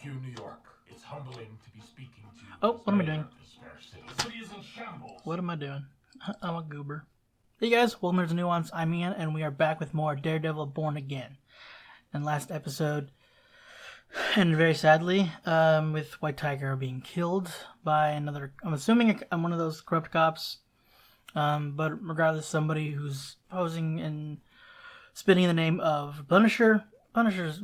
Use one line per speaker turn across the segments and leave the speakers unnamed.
you, New York. It's humbling to be speaking to you.
Oh, what am I doing?
This fair city. The city is in shambles.
What am I doing? I'm a goober. Hey guys, welcome to Nuance. I'm Ian, and we are back with more Daredevil Born Again. And last episode, and very sadly, with White Tiger being killed by another, I'm assuming one of those corrupt cops, but regardless, somebody who's posing and spitting in the name of Punisher. Punisher's,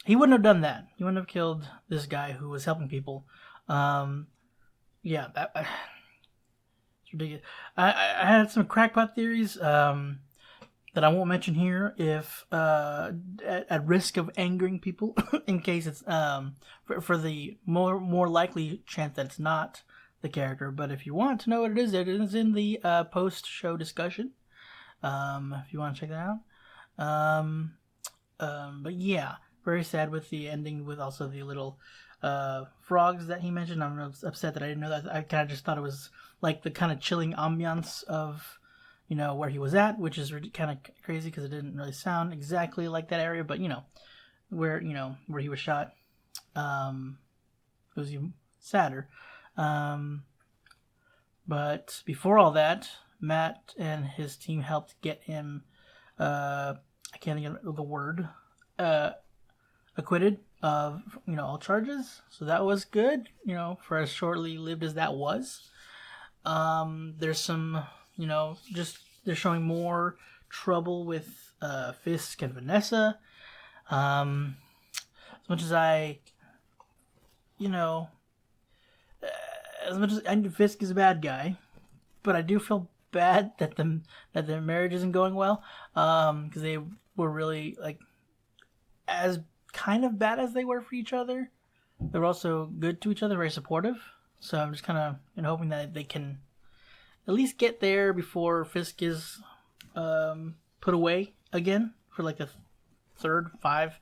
he wouldn't have done that. He wouldn't have killed this guy who was helping people. Yeah, that it's ridiculous. I had some crackpot theories that I won't mention here if at risk of angering people, in case it's for the more likely chance that it's not the character. But if you want to know what it is in the post-show discussion. If you want to check that out. But yeah, very sad with the ending, with also the little frogs that he mentioned. I'm upset that I didn't know that. I kind of just thought it was like the kind of chilling ambiance of, where he was at, which is kind of crazy because it didn't really sound exactly like that area, but where he was shot, it was even sadder. But before all that, Matt and his team helped get him, I can't think of the word, acquitted of, all charges. So that was good, for as shortly lived as that was. There's some, they're showing more trouble with Fisk and Vanessa. As much as I know Fisk is a bad guy, but I do feel bad that their marriage isn't going well, because they were really as kind of bad as they were for each other. They were also good to each other, very supportive. So I'm just kind of hoping that they can at least get there before Fisk is put away again for the 3rd, 5th,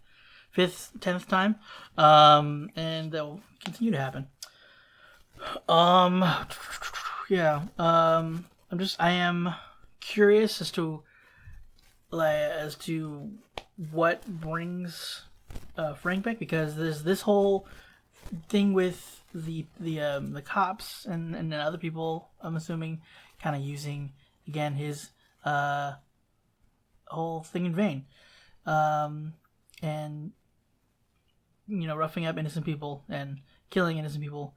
5th, 10th time, and that will continue to happen. Yeah. I am curious as to what brings Frank back, because there's this whole thing with the cops and other people, I'm assuming, kind of using again his whole thing in vain, and roughing up innocent people and killing innocent people,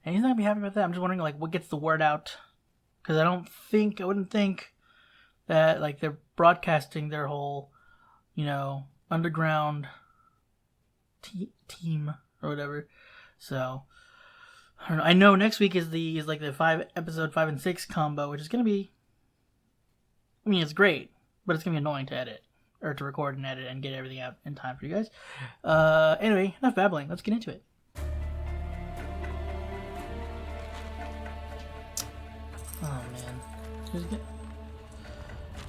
and he's not gonna be happy about that. I'm just wondering what gets the word out. Because I wouldn't think that they're broadcasting their whole, underground team or whatever. So I don't know. I know next week is the episode 5 and 6 combo, which is gonna be. I mean, it's great, but it's gonna be annoying to edit or to record and edit and get everything out in time for you guys. Anyway, enough babbling. Let's get into it. Oh man.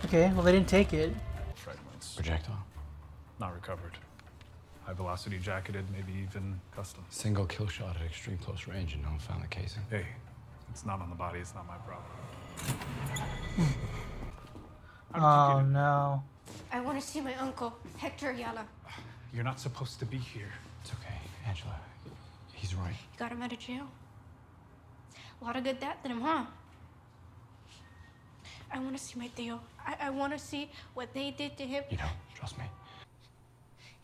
Okay, well they didn't take it.
Fragments.
Projectile.
Not recovered. High velocity jacketed, maybe even custom.
Single kill shot at extreme close range and no one found the casing.
Hey, it's not on the body, it's not my problem.
Oh no.
I want to see my uncle, Hector Ayala.
You're not supposed to be here.
It's okay, Angela. He's right.
You got him out of jail. A lot of good that did him, huh? I want to see my Theo. I want to see what they did to him.
You don't, trust me.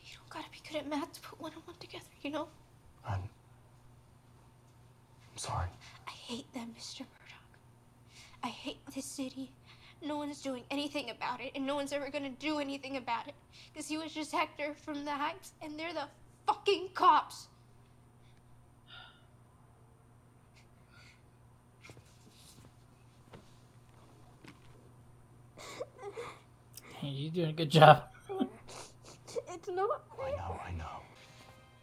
You don't gotta be good at math to put one and one together,
I'm sorry.
I hate them, Mr. Murdoch. I hate this city. No one's doing anything about it, and no one's ever gonna do anything about it. Because he was just Hector from the Heights, and they're the fucking cops.
Hey, you're doing a good job.
It's not.
I know.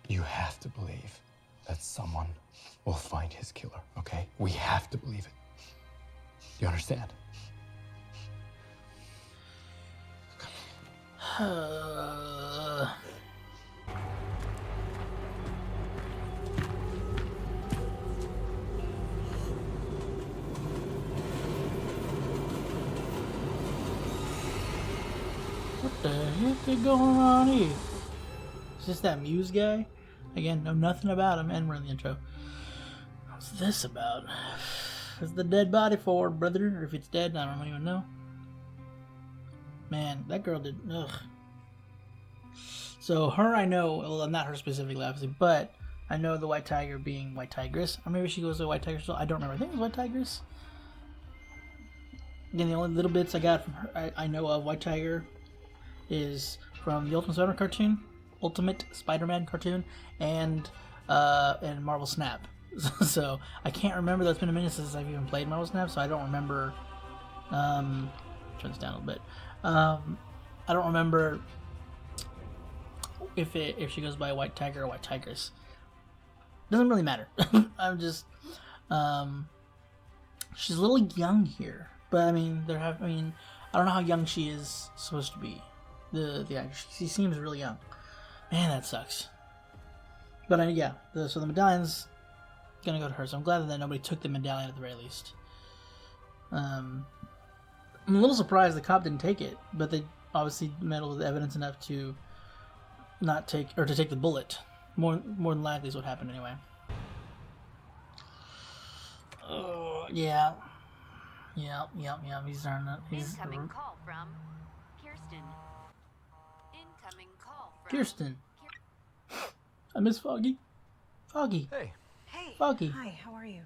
You have to believe that someone will find his killer, okay? We have to believe it. You understand?
What the heck is going on here? Is this that Muse guy? Again, know nothing about him, and we're in the intro. What's this about? What's the dead body for, brother? Or if it's dead, I don't even know. Man, that girl did. Ugh. So her, I know. Well, not her specifically, obviously, but I know the White Tiger being White Tigress. Or maybe she goes to White Tiger. So I don't remember. I think it was White Tigress. Again, the only little bits I got from her, I know of White Tiger, is from the Ultimate Spider-Man cartoon, and Marvel Snap. So I can't remember. That's been a minute since I've even played Marvel Snap, so I don't remember. Turn this down a little bit. I don't remember if she goes by White Tiger or White Tigress. Doesn't really matter. I'm just she's a little young here, but I mean I don't know how young she is supposed to be. The actress, she seems really young. Man, that sucks. But so the medallion's gonna go to her. So I'm glad that nobody took the medallion at the very least. I'm a little surprised the cop didn't take it, but they obviously meddled with evidence enough to not take, or to take the bullet. More than likely is what happened anyway. Yeah. He's starting to.
Incoming call from Kirsten. Incoming call from
Kirsten. I miss Foggy. Foggy.
Hey.
Hey.
Foggy.
Hi, how are you?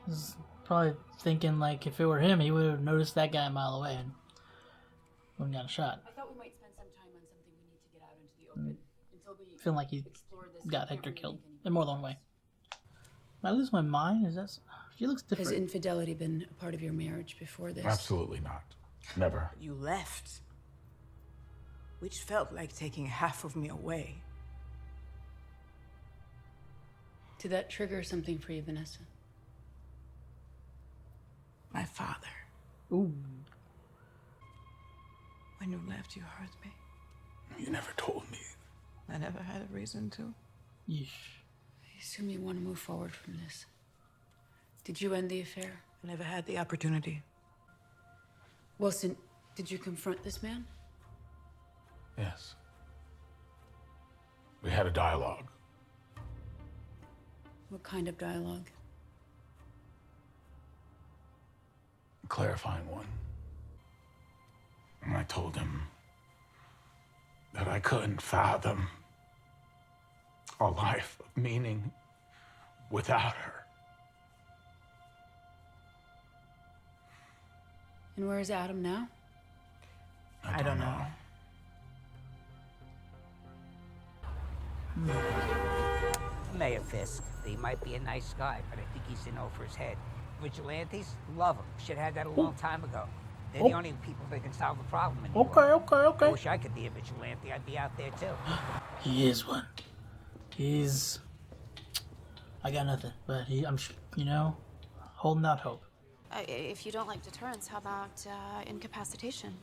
Was probably thinking like if it were him, he would have noticed that guy a mile away and wouldn't got a shot.
I thought we might spend some time on something we need to get out into the open until we
Feeling like he
explore this.
got Hector killed in more than one way. Am I losing my mind? Is that? She looks
Has
different.
infidelity been a part of your marriage before this?
Absolutely not. Never.
You left, which felt like taking half of me away.
Did that trigger something for you, Vanessa?
My father.
Ooh.
When you left, you hurt me.
You never told me.
I never had a reason to.
Yeesh.
I assume you want to move forward from this. Did you end the affair?
I never had the opportunity.
Wilson, did you confront this man?
Yes. We had a dialogue.
What kind of dialogue?
A clarifying one. And I told him that I couldn't fathom a life of meaning without her.
And where is Adam now?
I don't know.
Mayor Fisk. He might be a nice guy, but I think he's in over his head. Vigilantes love him. Should have had that a long time ago. They're the only people that can solve the problem anymore. I
Okay.
wish I could be a vigilante. I'd be out there too.
He is one. I got nothing, but I'm holding out hope.
If you don't like deterrence, how about incapacitation?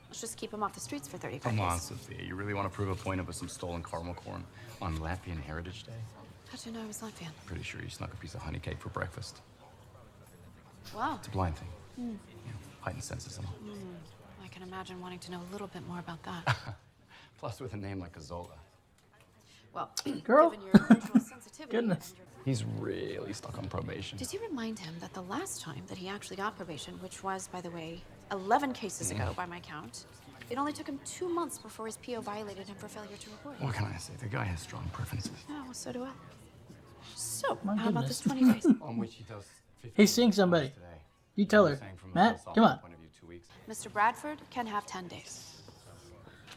Let's just keep him off the streets for 35
Come
days.
on, Sophia. You really want to prove a point over some stolen caramel corn on Latvian Heritage Day?
How'd you know I was Latvian?
Pretty sure you snuck a piece of honey cake for breakfast.
Wow.
It's a blind thing. You know, heightened senses and all.
I can imagine wanting to know a little bit more about that.
Plus, with a name like Azola.
Well,
Girl.
given your cultural sensitivity.
Goodness.
and your-
He's really stuck on probation.
Did you remind him that the last time that he actually got probation, which was, by the way, 11 cases ago by my count, it only took him 2 months before his PO violated him for failure to report?
What can I say? The guy has strong preferences.
Yeah, well, so do I. So,
My
how about
goodness.
this 20 days?
On which he does 15
He's seeing somebody.
today.
You tell her.
Saying from a
Matt,
philosophical
come on.
point of view, 2 weeks.
Mr. Bradford can have 10 days.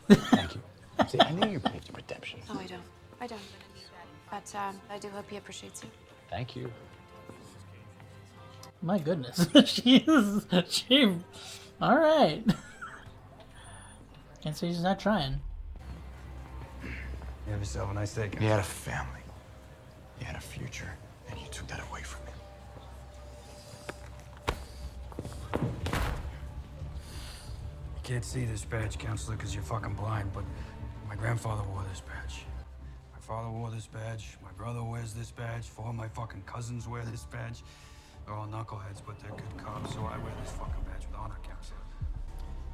Thank you. See, I knew you believed in redemption.
Oh, I don't. But I do hope he appreciates you.
Thank you.
My goodness. she. All right. Can't say she's not trying.
You have yourself a nice day.
He had a family. He had a future, and you took that away from him.
You can't see this badge, counselor, because you're fucking blind, but my grandfather wore this badge. My father wore this badge. My brother wears this badge. 4 of my fucking cousins wear this badge. They're all knuckleheads, but they're good cops, so I wear this fucking badge with honor, counselor.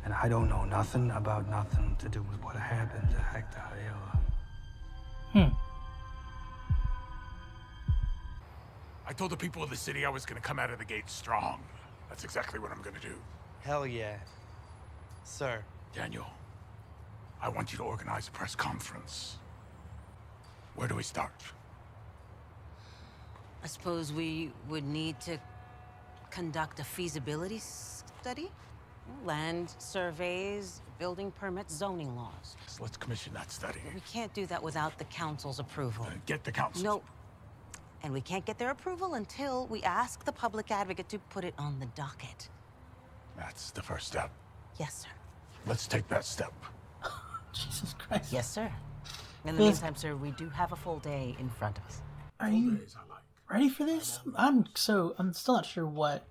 And I don't know nothing about nothing to do with what happened to Hector Ayala.
I told the people of the city I was gonna come out of the gate strong. That's exactly what I'm gonna do.
Hell yeah. Sir.
Daniel, I want you to organize a press conference. Where do we start?
I suppose we would need to conduct a feasibility study? Land surveys, building permits, zoning laws.
So let's commission that study.
We can't do that without the council's approval.
Get the council.
No. And we can't get their approval until we ask the public advocate to put it on the docket.
That's the first step.
Yes, sir.
Let's take that step.
Jesus Christ.
Yes, sir. In the meantime, sir, we do have a full day in front of us.
Are you ready for this? I'm still not sure what.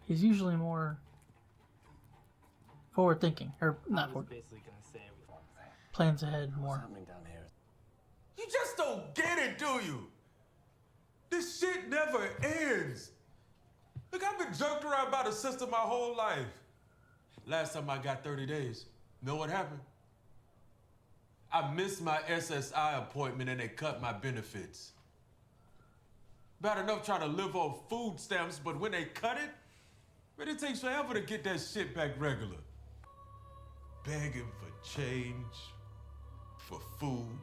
He's usually more forward thinking, or not forward. Plans ahead more.
You just don't get it, do you? This shit never ends. Look, I've been jerked around by the system my whole life. Last time I got 30 days, know what happened? I missed my SSI appointment and they cut my benefits. Bad enough trying to live on food stamps, but when they cut it, man, it takes forever to get that shit back regular. Begging for change, for food.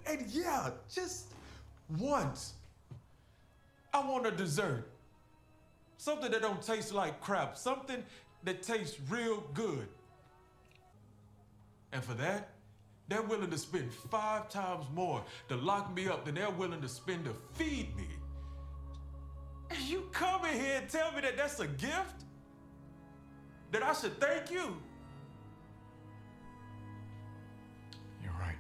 And yeah, just once, I want a dessert. Something that don't taste like crap. Something that tastes real good. And for that, they're willing to spend 5 times more to lock me up than they're willing to spend to feed me. And you come in here and tell me that that's a gift? That I should thank you?
You're right.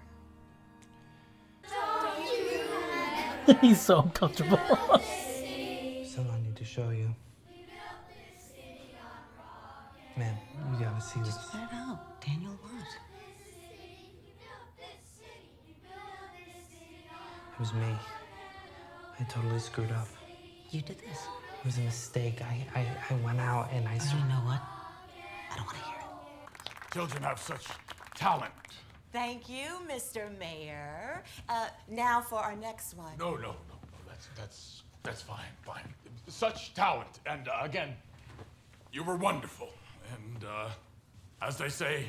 He's so uncomfortable.
Something I need to show you. Man, you gotta see this.
Just let it out. Daniel, what?
It was me. I totally screwed up.
You did this.
It was a mistake. I went out and I...
You know what? I don't want to hear it.
Children have such talent.
Thank you, Mr. Mayor. Now for our next one.
No. That's fine. Such talent, and again, you were wonderful. And as they say,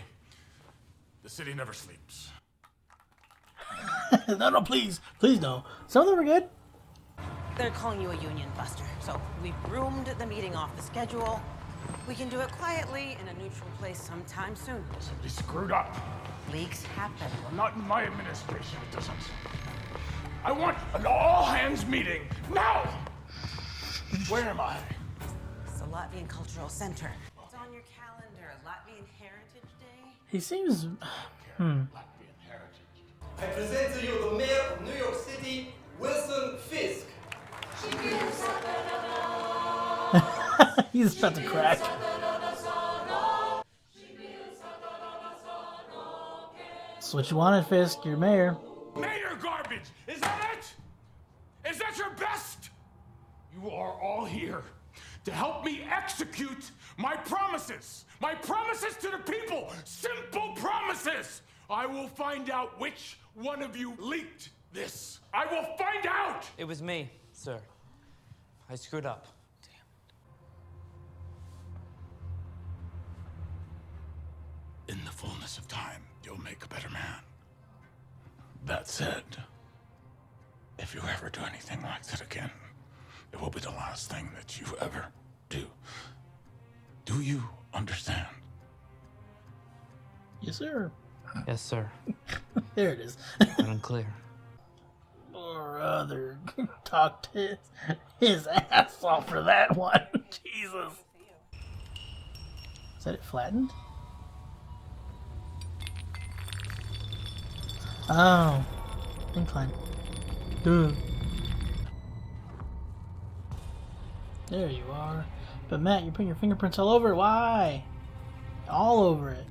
the city never sleeps.
No, please no. Some of them are good.
They're calling you a union buster, so we've broomed the meeting off the schedule. We can do it quietly in a neutral place sometime soon.
Somebody screwed up.
Leaks happen.
Well, not in my administration, it doesn't. I want an all-hands meeting now! Where am I?
It's the Latvian Cultural Center. It's on your calendar, Latvian Heritage Day.
He seems...
Latvian heritage.
I present to you the mayor of New York City, Wilson Fisk.
He's about to crack. That's what you wanted, Fisk. You're mayor.
Mayor garbage! Is that it? Is that your best? You are all here to help me execute my promises. My promises to the people. Simple promises. I will find out which one of you leaked this. I will find out!
It was me, sir. I screwed up.
In the fullness of time, you'll make a better man. That said, if you ever do anything like that again, it will be the last thing that you ever do. Do you understand?
Yes, sir.
Yes, sir.
There it is.
Loud and clear.
Or other talked his ass off for that one. Jesus. Is that it flattened? Oh. Incline. Duh. There you are. But Matt, you're putting your fingerprints all over it. Why? All over it.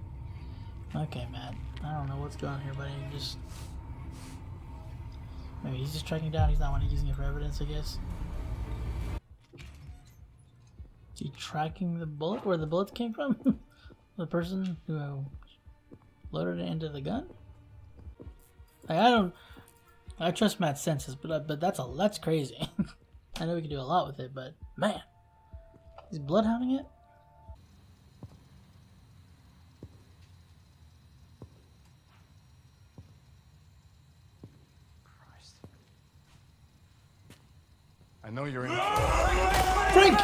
Okay, Matt. I don't know what's going on here, buddy. You just... Maybe he's just tracking down. He's not wanting using it for evidence, I guess. he tracking the bullet? Where the bullets came from? The person who loaded it into the gun? I trust Matt's senses, but that's crazy. I know we can do a lot with it, but man, he's bloodhounding it.
Christ. I know you're in.
Frank!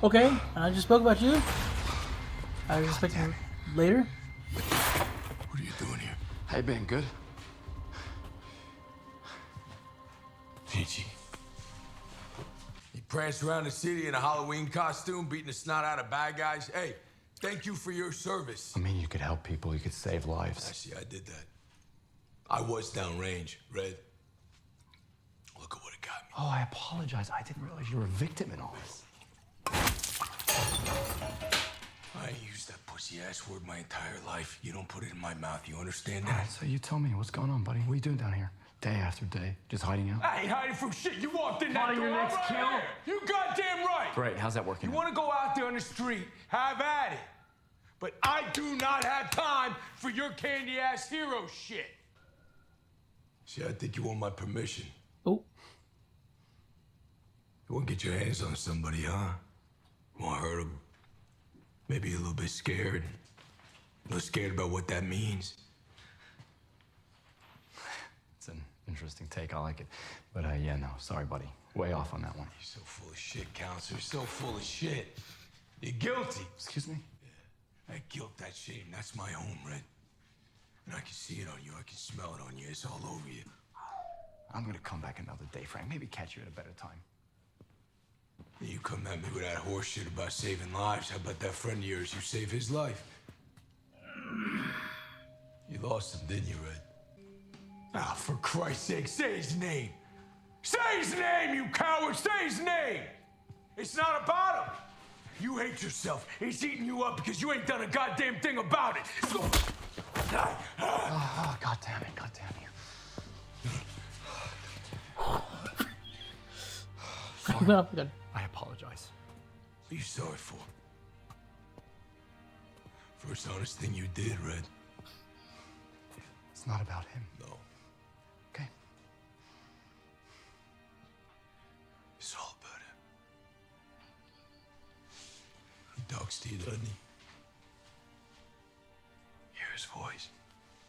Okay, I just spoke about you. I was expecting later.
What are you doing here? Hey, Ben, good?
Peachy. He pranced around the city in a Halloween costume, beating the snot out of bad guys. Hey, thank you for your service.
I mean, you could help people, you could save lives.
Actually, I did that. I was downrange, Red. Look at what it got me.
Oh, I apologize. I didn't realize you were a victim in all this.
I ain't used that pussy-ass word my entire life. You don't put it in my mouth, you understand
All
that?
right, so you tell me, what's going on, buddy? What are you doing down here? Day after day, just hiding out?
I ain't hiding from shit. You walked in that door.
Plotting your next kill?
Here. You goddamn right.
Great, how's that working?
You want to go out there on the street, have at it. But I do not have time for your candy-ass hero shit. See, I think you want my permission.
Oh.
You want to get your hands on somebody, huh? You want to hurt them? Maybe a little bit scared. A little scared about what that means.
It's an interesting take, I like it. But yeah, no, sorry, buddy. Way off on that one.
You're so full of shit, counselor. So full of shit. You're guilty.
Excuse me?
Yeah. That guilt, that shame, that's my home, Red. And I can see it on you. I can smell it on you. It's all over you.
I'm gonna come back another day, Frank. Maybe catch you at a better time.
You come at me with that horse shit about saving lives. How about that friend of yours? You saved his life. You lost him, didn't you, Red? Ah, for Christ's sake, say his name. Say his name, you coward! Say his name! It's not about him. You hate yourself. He's eating you up because you ain't done a goddamn thing about it.
Oh, God damn it, God damn you. I apologize.
What are you sorry for? First honest thing you did, Red.
It's not about him.
No.
Okay.
It's all about him. He talks to you, doesn't he? Hear his voice.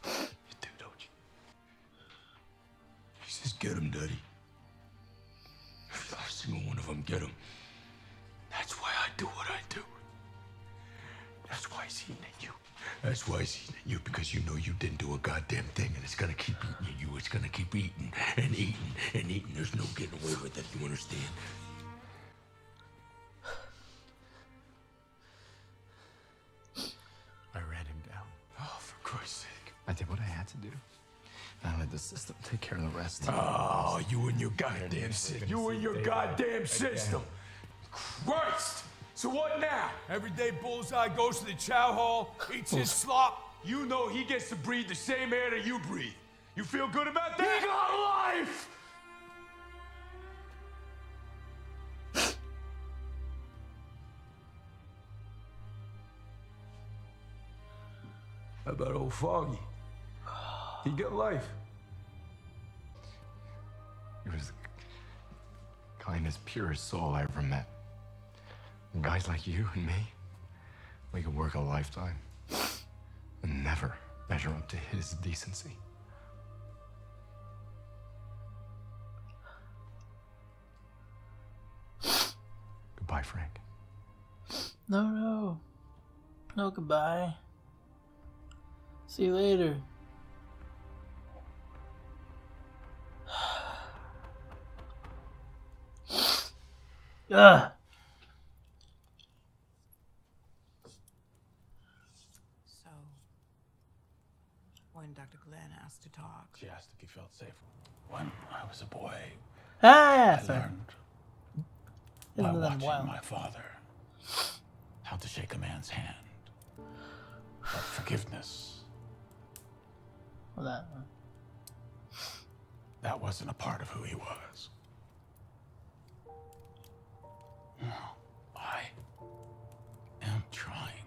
You do, don't you? He says, get him, Daddy. Every last single one of them, get him. That's why I do what I do. That's why he's eating at you. That's why he's eating at you, because you know you didn't do a goddamn thing, and it's gonna keep eating at you. It's gonna keep eating and eating and eating. There's no getting away with it, you understand?
I ran him down.
Oh, for Christ's sake.
I did what I had to do. I let the system take care of the rest.
Oh, you and your goddamn system. You and your goddamn system. Christ! So what now? Every day Bullseye goes to the chow hall, eats his slop. You know he gets to breathe the same air that you breathe. You feel good about that? He got life! How about old Foggy? He got life.
He was the kindest, purest soul I ever met. And guys like you and me, we could work a lifetime and never measure up to his decency. Goodbye, Frank.
No, goodbye. See you later. Ugh.
So, when Dr. Glenn asked to talk,
She asked if he felt safe. When I was a boy,
Ah,
I
sorry.
learned by
Isn't that
watching
wild?
my father how to shake a man's hand. But forgiveness.
Well, that.
that wasn't a part of who he was. No, I am trying.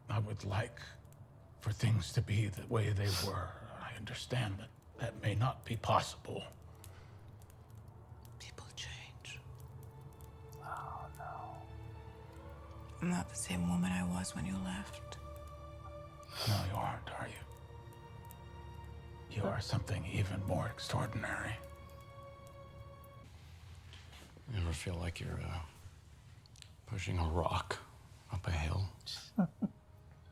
I would like for things to be the way they were. I understand that that may not be possible.
People change. Oh, no. I'm not the same woman I was when you left.
No, you aren't, are you? You are something even more extraordinary.
You ever feel like you're pushing a rock up a hill?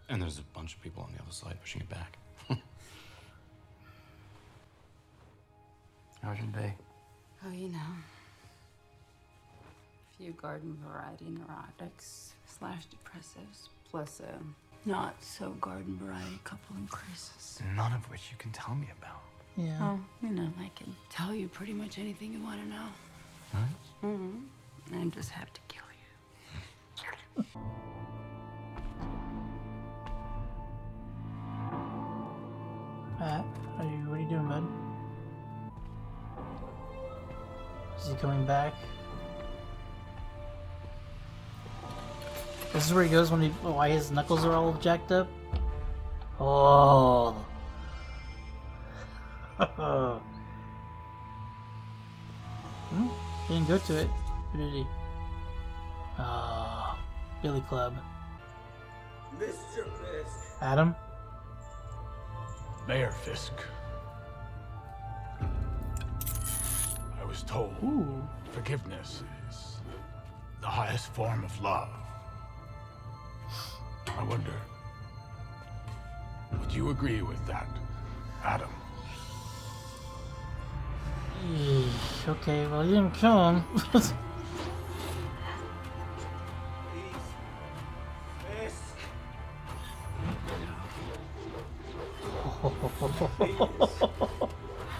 And there's a bunch of people on the other side pushing it back. How's your day?
Oh, you know. A few garden variety neurotics / depressives, plus a not so garden variety couple in crisis.
None of which you can tell me about.
Yeah.
Oh, you know, I can tell you pretty much anything you want to know.
Right?
Mm-hmm. I just have to kill you.
Matt, what are you doing, bud? Is he coming back? This is where he goes when why his knuckles are all jacked up? Oh. He didn't go to it, or did he? Ah, Billy Club.
Mr. Fisk.
Adam?
Mayor Fisk. I was told forgiveness is the highest form of love. I wonder, would you agree with that, Adam?
Okay, well, you didn't kill him.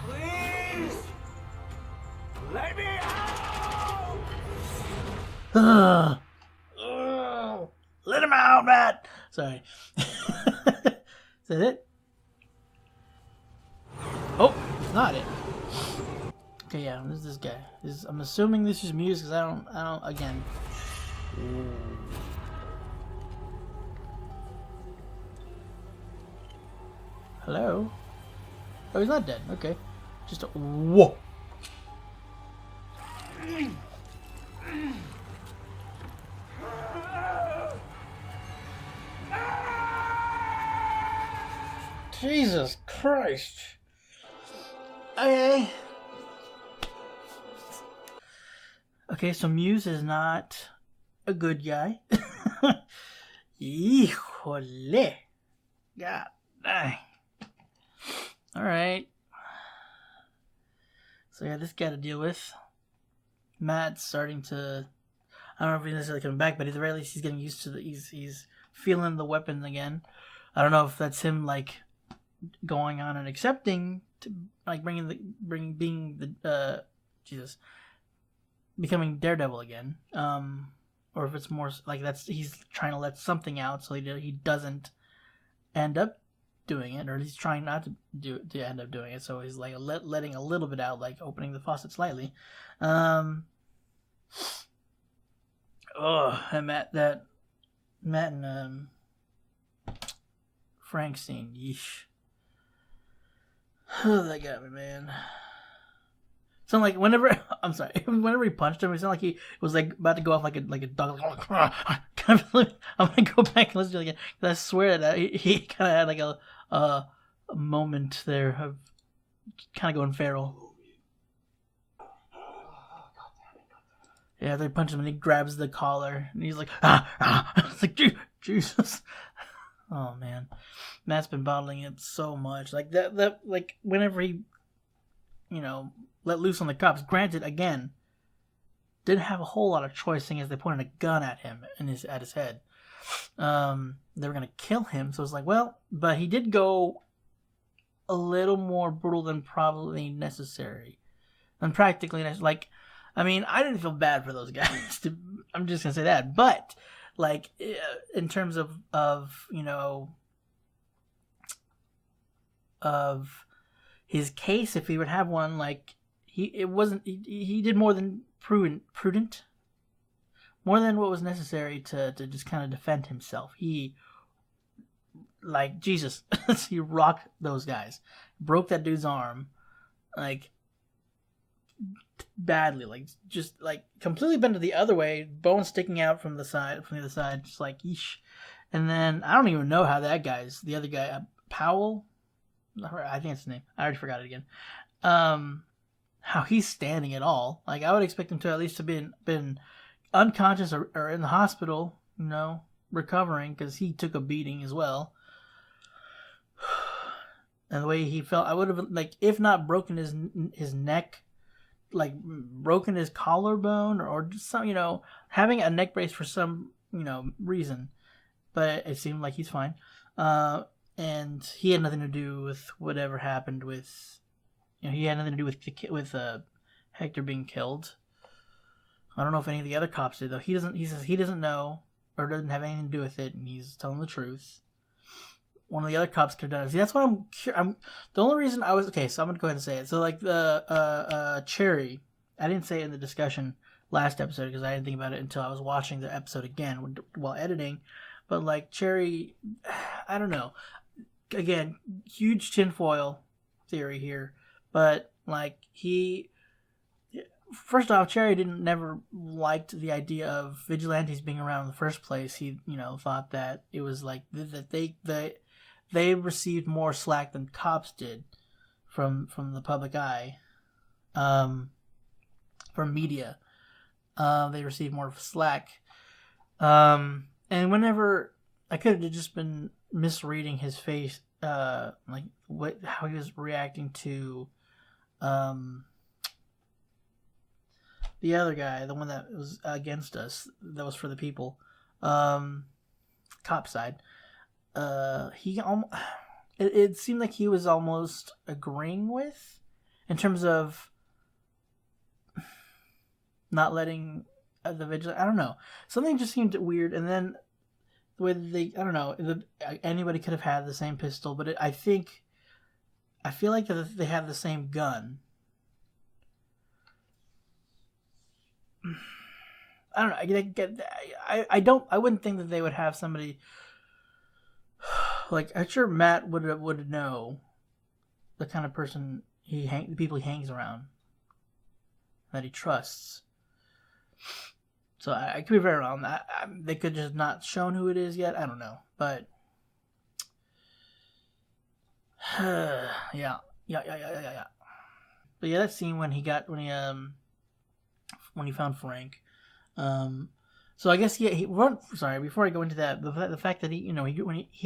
Please! Let me out!
Let him out, Matt! Sorry. Is that it? Oh, it's not it. Okay, yeah, this is this guy. I'm assuming this is Muse because I don't, again. Hello? Oh, he's not dead. Okay. Just a, whoa. Jesus Christ. Okay. Okay, so Muse is not a good guy. Híjole. God dang. Alright. So yeah, this guy to deal with. Matt's starting to, I don't know if he's necessarily coming back, but at the very least he's getting used to he's feeling the weapons again. I don't know if that's him like going on and accepting to like becoming Daredevil again. Or if it's more like he's trying to let something out so he doesn't end up doing it, or he's trying not to end up doing it. So he's like letting a little bit out, like opening the faucet slightly. And Matt and Frank scene, yeesh. Oh, that got me, man. So like whenever he punched him, it sounded like he was like about to go off like a dog. I'm gonna go back and listen to it again because I swear that he kind of had like a moment there of kind of going feral. Yeah, they punch him and he grabs the collar and he's like, It's like, Jesus. Oh man, Matt's been bottling it so much. Like that like whenever he, let loose on the cops. Granted, again, didn't have a whole lot of choice, seeing as they pointed a gun at him at his head. They were gonna kill him, so it's like, well, but he did go a little more brutal than probably necessary, and practically like, I mean, I didn't feel bad for those guys. I'm just gonna say that, but like in terms of his case, if he would have one, like he did more than prudent, more than what was necessary to just kind of defend himself. He, like Jesus, he rocked those guys, broke that dude's arm, like badly, like just like completely bent to the other way, bone sticking out from the other side, just like yeesh. And then I don't even know how the other guy, Powell, I think that's his name. I already forgot it again. How he's standing at all. Like, I would expect him to at least have been unconscious or in the hospital, recovering, because he took a beating as well. And the way he felt, I would have, like, if not broken his neck, like, broken his collarbone, or just some, having a neck brace for some, reason. But it seemed like he's fine. And he had nothing to do with whatever happened with, he had nothing to do with Hector being killed. I don't know if any of the other cops did, though. He says he doesn't know, or doesn't have anything to do with it, and he's telling the truth. One of the other cops could have done it. See, that's why I'm the only reason I was, okay, so I'm going to go ahead and say it. So, like, the Cherry, I didn't say it in the discussion last episode, because I didn't think about it until I was watching the episode again while editing. But, like, Cherry, I don't know. Again, huge tinfoil theory here. But, like, first off, Cherry never liked the idea of vigilantes being around in the first place. He, thought that it was like that they received more slack than cops did from the public eye, from media. They received more slack. And whenever I could have just been misreading his face, like how he was reacting to the other guy, the one that was against us, that was for the people, cop side. It seemed like he was almost agreeing with, in terms of not letting the vigilant. I don't know. Something just seemed weird, and then the way that I don't know. Anybody could have had the same pistol, but I feel like that they have the same gun. I don't know. I wouldn't think that they would have somebody like. I'm sure Matt would know the kind of person the people he hangs around, that he trusts. So I could be very wrong. They could just not shown who it is yet. I don't know, but yeah. But yeah, that scene when he found Frank. So I guess sorry, before I go into that, the fact that he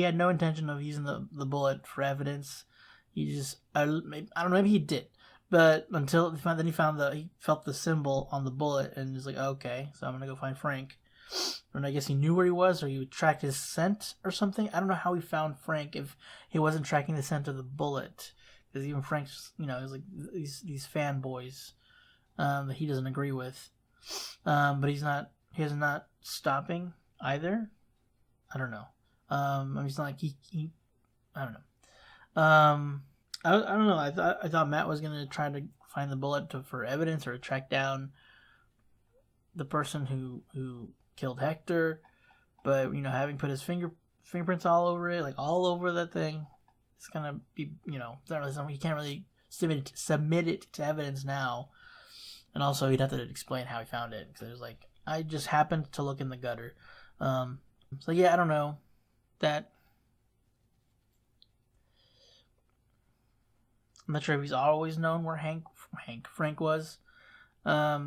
had no intention of using the bullet for evidence. He just, I don't know, maybe he did, but until then he felt the symbol on the bullet, and he's like, okay, so I'm gonna go find Frank. And I guess he knew where he was, or he tracked his scent or something. I don't know how he found Frank if he wasn't tracking the scent of the bullet, because even Frank's, is like these fanboys that he doesn't agree with. But he's not stopping either. I don't know. It's not like he I don't know. I don't know. I thought Matt was gonna try to find the bullet for evidence, or track down the person who killed Hector. But having put his fingerprints all over it, like all over that thing, it's gonna be it's not really something. He can't really submit it to evidence now. And also, he'd have to explain how he found it, because it was like, I just happened to look in the gutter. So yeah, I don't know. That, I'm not sure if he's always known where Frank was, but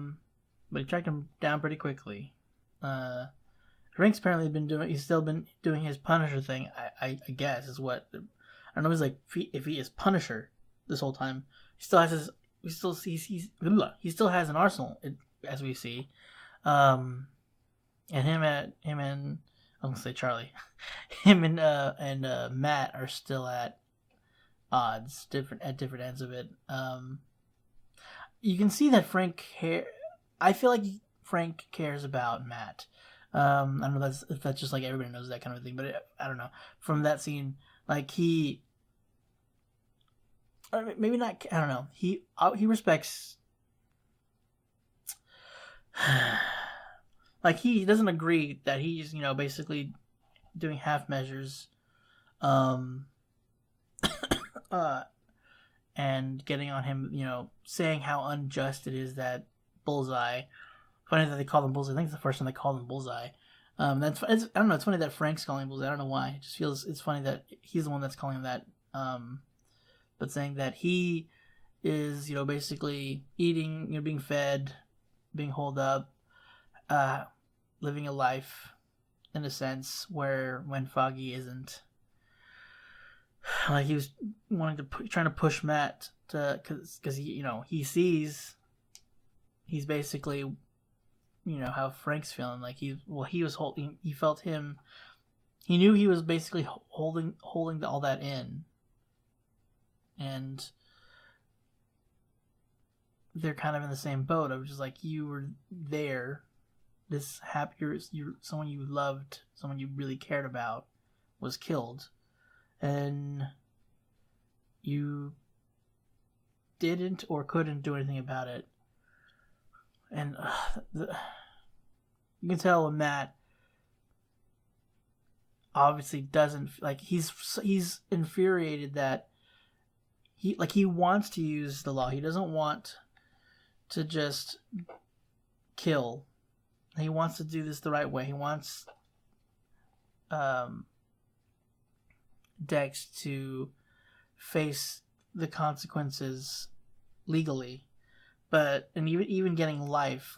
he tracked him down pretty quickly. Frank's apparently he's still been doing his Punisher thing. I guess is what, I don't know. He's like, if he is Punisher this whole time, he still has his. He still has an arsenal, as we see, and him and I'm gonna say Charlie, him and Matt are still at odds, at different ends of it. You can see that I feel like Frank cares about Matt. I don't know if that's just like everybody knows that kind of thing, but I don't know. From that scene, like or maybe not. I don't know. He respects. Like he doesn't agree that he's basically doing half measures, and getting on him, saying how unjust it is that Bullseye. Funny that they call him Bullseye. I think it's the first time they called him Bullseye. I don't know. It's funny that Frank's calling him Bullseye. I don't know why. It just feels it's funny that he's the one that's calling him that. But saying that he is, basically eating, being fed, being holed up, living a life, in a sense, when Foggy isn't. Like he was trying to push Matt because he sees. He's basically, how Frank's feeling. Like he was holding. He felt him. He knew he was basically holding all that in. And they're kind of in the same boat of just like you were there, this you're someone you loved, someone you really cared about was killed, and you didn't or couldn't do anything about it. And you can tell when Matt obviously doesn't, like, he's infuriated that he wants to use the law. He doesn't want to just kill. He wants to do this the right way. He wants Dex to face the consequences legally. And even getting life,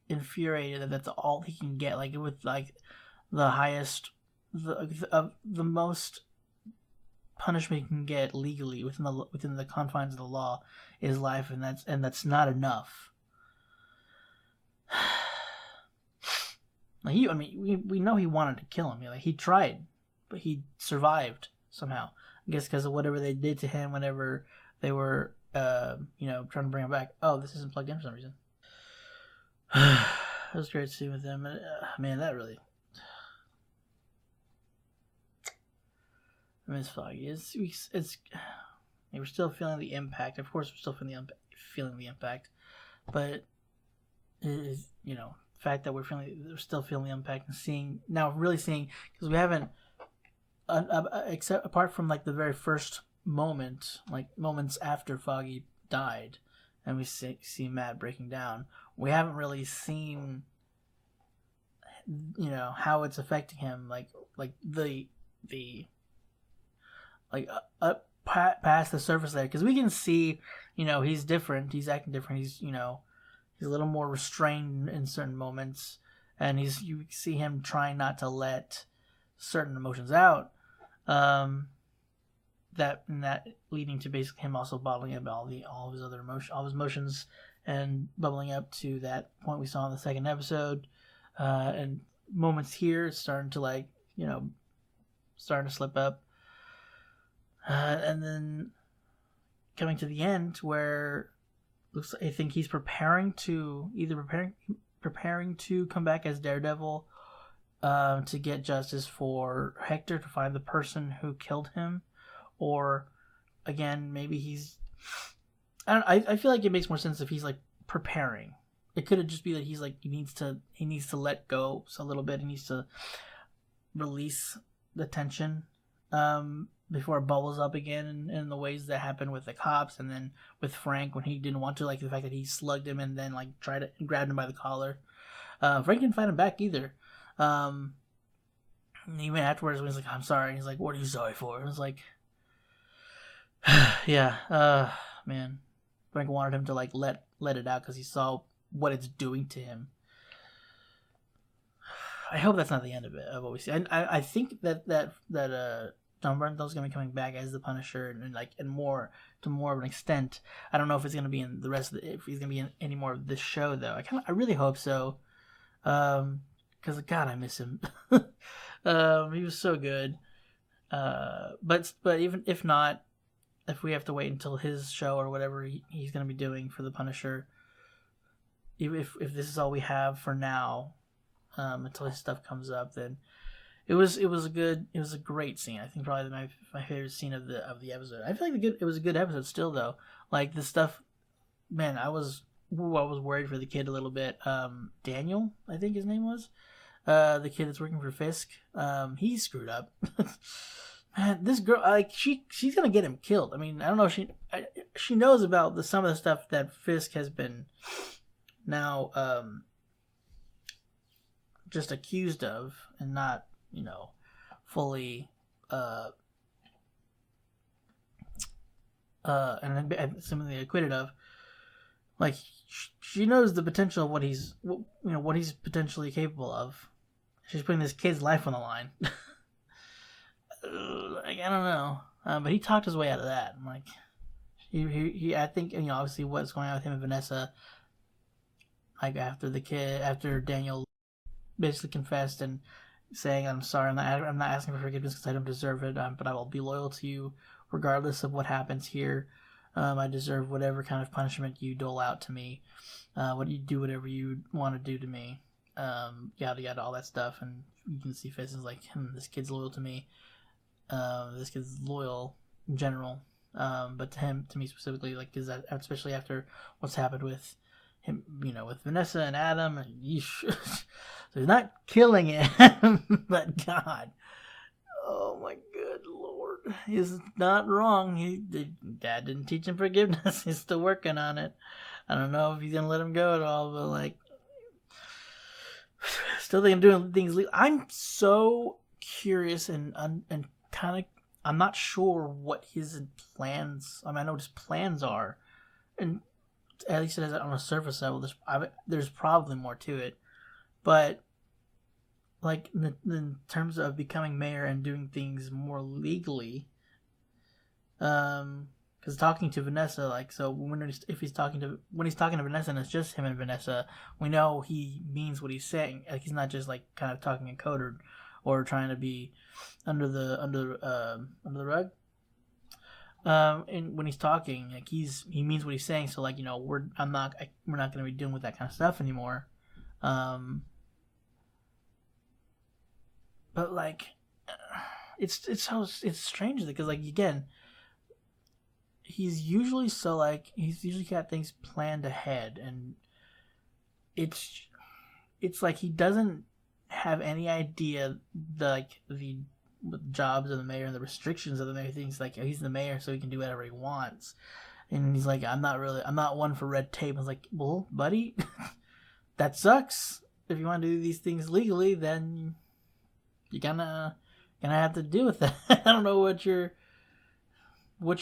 infuriated that that's all he can get. Like with the highest, the most punishment he can get legally within the confines of the law is life, and that's not enough. We know he wanted to kill him. He tried, but he survived somehow. I guess because of whatever they did to him whenever they were, trying to bring him back. Oh, this isn't plugged in for some reason. It was great to see with him. Man, that really. I miss Foggy. We're still feeling the impact. Of course, we're still feeling the impact, but the fact that we're still feeling the impact and seeing because we haven't. Except apart from the very first moments after Foggy died, and we see Matt breaking down, we haven't really seen how it's affecting him, past the surface there, because we can see he's different, he's acting different, he's a little more restrained in certain moments, and you see him trying not to let certain emotions out. That leading to basically him also bottling up all of his other emotions, and bubbling up to that point we saw in the second episode, and moments here it's starting to slip up, and then coming to the end where I think he's preparing to come back as Daredevil. To get justice for Hector, to find the person who killed him, or again maybe I feel like it makes more sense if he's preparing. It could just be that he's he needs to let go a little bit. He needs to release the tension before it bubbles up again in the ways that happened with the cops, and then with Frank when he didn't want to, the fact that he slugged him and then tried to grab him by the collar. Frank didn't fight him back either. Even afterwards, when he's I'm sorry, and he's what are you sorry for? It was yeah, man. Frank wanted him to let it out because he saw what it's doing to him. I hope that's not the end of it, of what we see. I think that John Bernthald's gonna be coming back as the Punisher, and more to more of an extent. I don't know if it's gonna be in the rest of if he's gonna be in any more of this show though. I really hope so. Because God, I miss him. He was so good. But even if not, if we have to wait until his show or whatever he's going to be doing for the Punisher, if this is all we have for now, until his stuff comes up, then it was a great scene. I think probably my favorite scene of the episode. I feel like it was a good episode still though. Like the stuff, man. I was worried for the kid a little bit. Daniel, I think his name was, the kid that's working for Fisk. He screwed up. Man, this girl, like she's gonna get him killed. I mean, I don't know if she knows about some of the stuff that Fisk has been now just accused of and not, fully and something acquitted of. Like she knows the potential of what he's potentially capable of. She's putting this kid's life on the line. Like, I don't know, but he talked his way out of that. I'm like, he I think, obviously what's going on with him and Vanessa, like after Daniel basically confessed and saying, I'm sorry, I'm not asking for forgiveness because I don't deserve it, but I will be loyal to you regardless of what happens here. I deserve whatever kind of punishment you dole out to me. Whatever you want to do to me. Yada yada, all that stuff. And you can see faces like, this kid's loyal to me. This kid's loyal in general. But to me specifically, like, is that especially after what's happened with him, with Vanessa and Adam, and so he's not killing him, but God, oh my good Lord, he's not wrong. Dad didn't teach him forgiveness. He's still working on it. I don't know if he's gonna let him go at all, but like, still thinking doing things. I'm so curious and kind of, I'm not sure what his plans. I mean, I know what his plans are, and at least it is on a surface level. There's probably more to it, but like in terms of becoming mayor and doing things more legally, because talking to Vanessa, like, so when he's talking to Vanessa and it's just him and Vanessa, we know he means what he's saying. Like, he's not just like kind of talking in code or trying to be under the rug. And when he's talking, like, he means what he's saying. So like, we're not going to be dealing with that kind of stuff anymore. But like, it's strange because, like, again, he's usually got things planned ahead, and it's like he doesn't have any idea the jobs of the mayor and the restrictions of the mayor. Things like, he's the mayor, so he can do whatever he wants, and he's like, I'm not one for red tape. I was like, well, buddy, that sucks. If you want to do these things legally, then you're gonna have to deal with that. I don't know what you're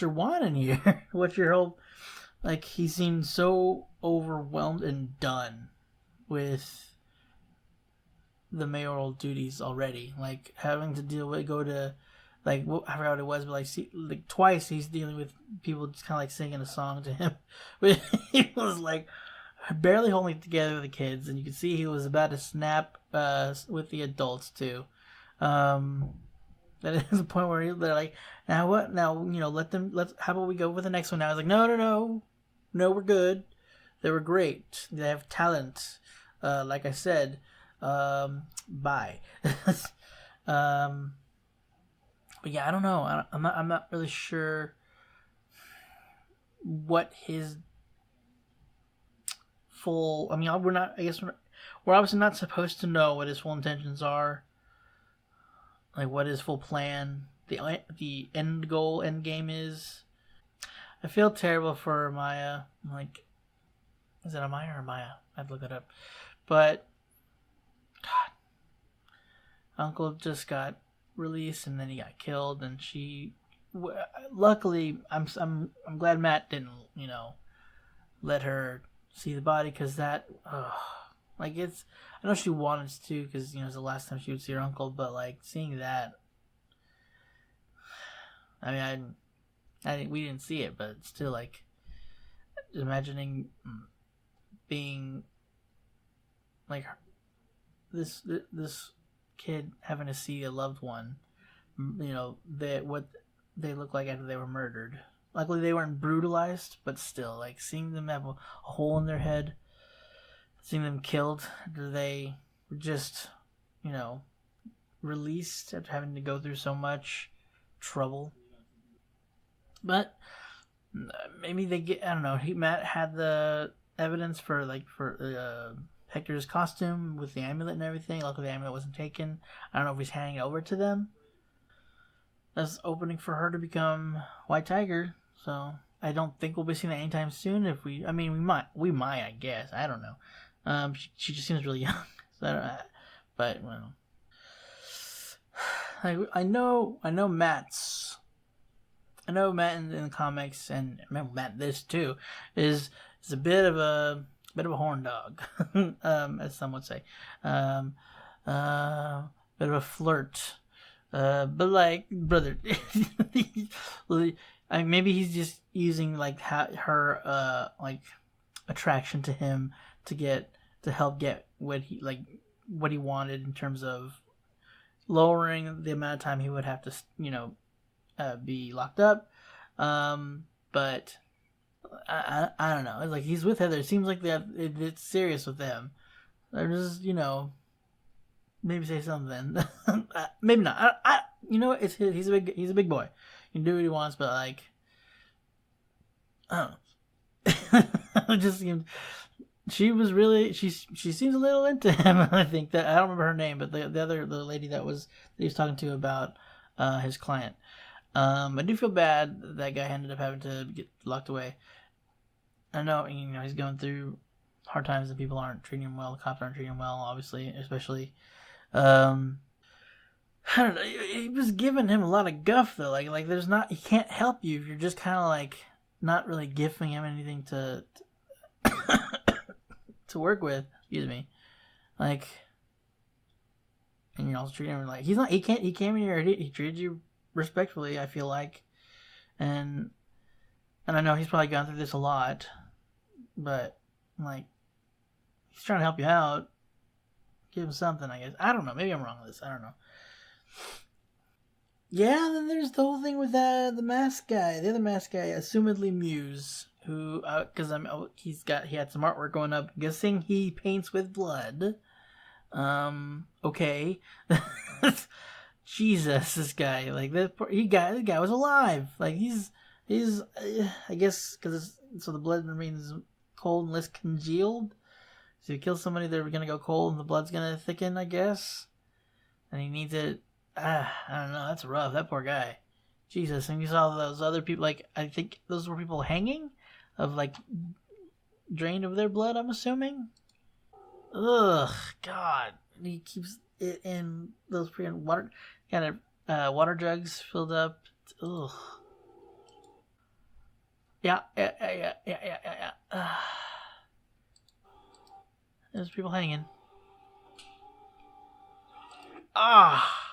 wanting here. What's your whole, like, he seemed so overwhelmed and done with the mayoral duties already, like having to go to, like, I forgot what it was, but like twice he's dealing with people just kind of like singing a song to him. But he was like barely holding it together with the kids, and you could see he was about to snap with the adults too. That is the point where they're like, now what? Now, how about we go with the next one now? I was like, no, we're good. They were great. They have talent. Like I said, bye. But yeah, I don't know. I'm not really sure what his full. I mean, we're obviously not supposed to know what his full intentions are. Like, what his full plan, the end game is. I feel terrible for Maya. I'm like, is it Amaya or Maya? I have to look it up. But God, Uncle just got released and then he got killed, and she. Luckily, I'm glad Matt didn't let her see the body, because that. Like, it's, I know she wanted to, because, it's the last time she would see her uncle, but, like, seeing that, I mean, we didn't see it, but still, like, imagining being, like, this kid having to see a loved one, what they look like after they were murdered. Luckily, they weren't brutalized, but still, like, seeing them have a hole in their head, seeing them killed, they were just, released after having to go through so much trouble. But maybe they get, I don't know, Matt had the evidence for Hector's costume with the amulet and everything. Luckily the amulet wasn't taken. I don't know if he's handing it over to them. That's opening for her to become White Tiger. So I don't think we'll be seeing that anytime soon. We might, I guess. I don't know. She just seems really young. So but well, I know Matt in the comics, and I remember Matt this too, is a bit of a horn dog, as some would say, bit of a flirt, but like brother, maybe he's just using like her like attraction to him to help get what he wanted in terms of lowering the amount of time he would have to be locked up. But I don't know. It's like he's with Heather. It seems like it's serious with them. They're just maybe say something. Maybe not. He's a big boy. He can do what he wants, but like I don't know. It just seemed she seems a little into him. I think that I don't remember her name, but the lady that he was talking to about his client. I do feel bad that guy ended up having to get locked away. I know, he's going through hard times and people aren't treating him well. The cops aren't treating him well, obviously, especially. I don't know. He was giving him a lot of guff though. Like he can't help you if you're just kind of like not really giving him anything to to work with. Excuse me. Like, and you're also treating him like he came in here. He treated you respectfully, I feel like, and I know he's probably gone through this a lot, but like he's trying to help you out. Give him something, I guess. I don't know. Maybe I'm wrong with this. I don't know. Yeah, then there's the whole thing with the mask guy, the other mask guy, assumedly Muse, who because he had some artwork going up. I'm guessing he paints with blood. Okay. Jesus, this guy, like this guy was alive. Like he's I guess because so the blood remains cold and less congealed. So if you kill somebody, they're gonna go cold and the blood's gonna thicken, I guess. And he needs it. I don't know. That's rough. That poor guy. Jesus, and you saw those other people. Like I think those were people hanging, of like drained of their blood. I'm assuming. Ugh, God. He keeps it in those freaking water jugs filled up. Ugh. Yeah. There's people hanging. Ah.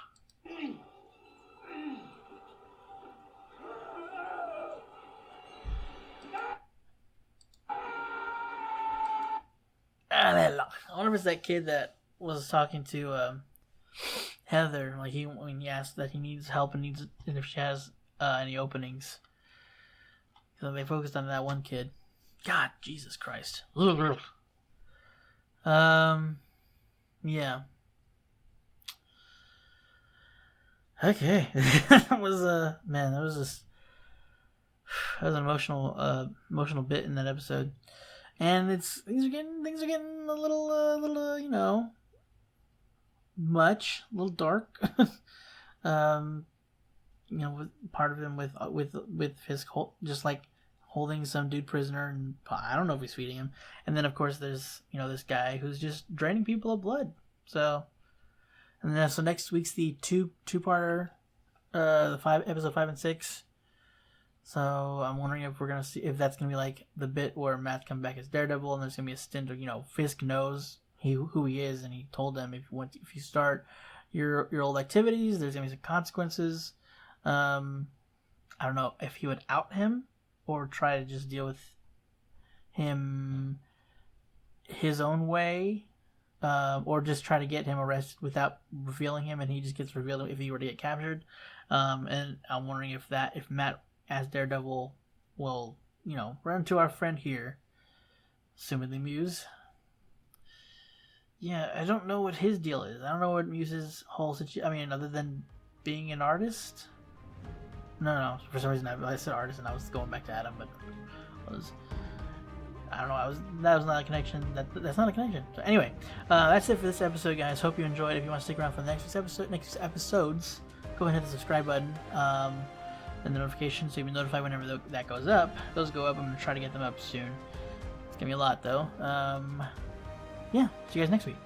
I wonder if it's that kid that was talking to Heather, like when he asked that he needs help and if she has any openings. So they focused on that one kid. God, Jesus Christ. Yeah. Okay. That was an emotional bit in that episode. And things are getting a little much, a little dark. Part of him with his just like holding some dude prisoner, and I don't know if he's feeding him. And then of course there's this guy who's just draining people of blood. So, and then so next week's the two-parter, episode 5 and 6. So I'm wondering if we're gonna see if that's gonna be like the bit where Matt's come back as Daredevil, and there's gonna be a stint of Fisk knows who he is, and he told them if you start your old activities, there's gonna be some consequences. I don't know if he would out him or try to just deal with him his own way, or just try to get him arrested without revealing him, and he just gets revealed if he were to get captured. And I'm wondering if Matt as Daredevil will, run to our friend here, assumedly Muse. yeah, I don't know what his deal is. I don't know what Muse's whole situation. I mean, other than being an artist. No. For some reason, I said artist, and I was going back to Adam, but I don't know. That was not a connection. That's not a connection. So anyway, that's it for this episode, guys. Hope you enjoyed. If you want to stick around for the next episodes, go ahead and hit the subscribe button and the notification, so you'll be notified whenever that goes up. Those go up. I'm gonna try to get them up soon. It's gonna be a lot, though. Yeah. See you guys next week.